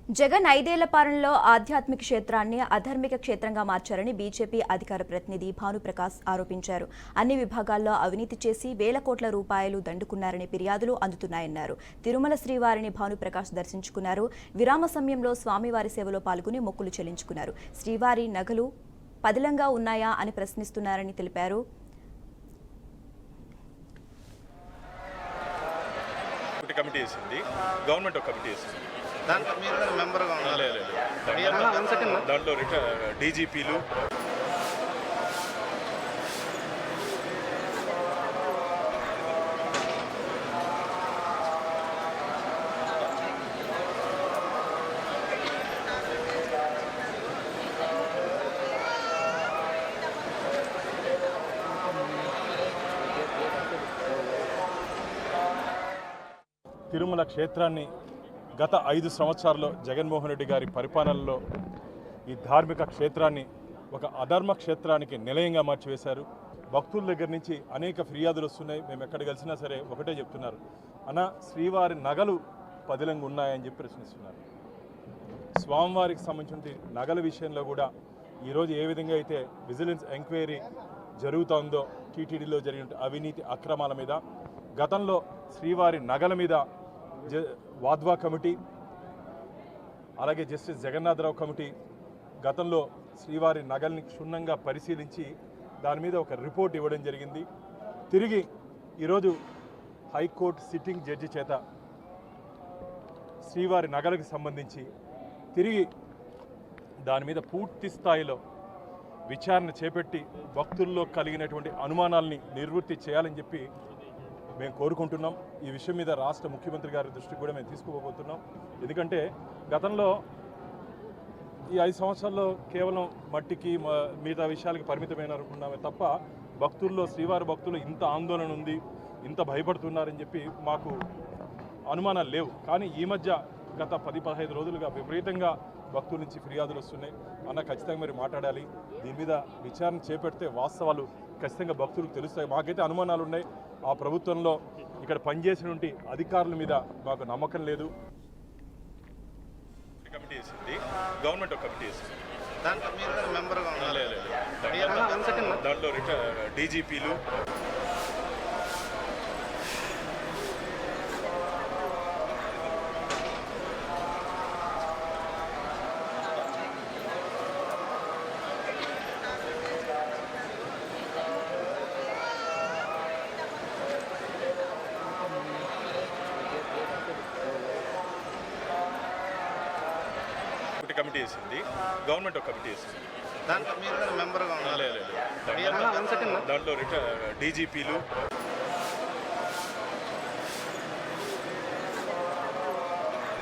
జగన్ 5 ఏళ్ల పాలనలో ఆధ్యాత్మిక క్షేత్రాన్ని అధార్మిక క్షేత్రంగా మార్చారని బీజేపీ అధికార ప్రతినిధి భానుప్రకాష్ ఆరోపించారు. అన్ని విభాగాల్లో అవినీతి చేసి వేల కోట్ల రూపాయలు దండుకున్నారని ఫిర్యాదులు అందుతున్నాయన్నారు. తిరుమల శ్రీవారిని భానుప్రకాష్ దర్శించుకున్నారు. విరామ సమయంలో స్వామివారి సేవలో పాల్గొని మొక్కులు చెల్లించుకున్నారు. శ్రీవారి నగలు పదిలంగా ఉన్నాయా అని ప్రశ్నిస్తున్నారని తెలిపారు. కమిటీ వేసింది, గవర్నమెంట్ ఒక కమిటీ వేసింది. దాంట్లో మీరు కూడా మెంబర్గా ఉండాలి. దాంట్లో డీజీపీలు తిరుమల క్షేత్రాన్ని గత 5 సంవత్సరాల్లో జగన్మోహన్ రెడ్డి గారి పరిపాలనలో ఈ ధార్మిక క్షేత్రాన్ని ఒక అధర్మ క్షేత్రానికి నిలయంగా మార్చివేశారు. భక్తుల దగ్గర నుంచి అనేక ఫిర్యాదులు వస్తున్నాయి. మేము ఎక్కడ కలిసినా సరే ఒకటే చెప్తున్నారు, అన్న శ్రీవారి నగలు పదిలంగా ఉన్నాయని చెప్పి ప్రశ్నిస్తున్నారు. స్వామివారికి సంబంధించిన నగల విషయంలో కూడా ఈరోజు ఏ విధంగా అయితే విజిలెన్స్ ఎంక్వైరీ జరుగుతుందో టీటీడీలో జరిగిన అవినీతి అక్రమాల మీద, గతంలో శ్రీవారి నగల మీద వాద్వా కమిటీ, అలాగే జస్టిస్ జగన్నాథరావు కమిటీ గతంలో శ్రీవారి నగల్ని క్షుణ్ణంగా పరిశీలించి దాని మీద ఒక రిపోర్ట్ ఇవ్వడం జరిగింది. తిరిగి ఈరోజు హైకోర్టు సిట్టింగ్ జడ్జి చేత శ్రీవారి నగలకు సంబంధించి తిరిగి దాని మీద పూర్తి స్థాయిలో విచారణ చేపట్టి భక్తుల్లో కలిగినటువంటి అనుమానాల్ని నివృత్తి చేయాలని చెప్పి మేము కోరుకుంటున్నాం. ఈ విషయం మీద రాష్ట్ర ముఖ్యమంత్రి గారి దృష్టికి కూడా మేము తీసుకుపోతున్నాం. ఎందుకంటే గతంలో ఈ 5 సంవత్సరాల్లో కేవలం మట్టికి మిగతా విషయాలకి పరిమితమైన అనుకున్నామే తప్ప భక్తుల్లో, శ్రీవారి భక్తులు ఇంత ఆందోళన ఉంది, ఇంత భయపడుతున్నారని చెప్పి మాకు అనుమానాలు లేవు. కానీ ఈ మధ్య గత 10-15 రోజులుగా విపరీతంగా భక్తుల నుంచి ఫిర్యాదులు వస్తున్నాయి. అన్న ఖచ్చితంగా మీరు మాట్లాడాలి, దీని మీద విచారణ చేపడితే వాస్తవాలు ఖచ్చితంగా భక్తులకు తెలుస్తాయి. మాకైతే అనుమానాలు ఉన్నాయి. ఆ ప్రభుత్వంలో ఇక్కడ పనిచేసినటువంటి అధికారుల మీద మాకు నమ్మకం లేదు. కమిటీ వేసింది, గవర్నమెంట్ ఒక కమిటీ వేసింది. దాంట్లో మీరు కూడా మెంబర్గా ఉండాలి. దాంట్లో డీజీపీలు కమిటీ వేసింది, గవర్నమెంట్ ఒక కమిటీ వేసింది. దాంట్లో మీరు కూడా మెంబర్గా ఉండాలి. దాంట్లో డీజీపీలు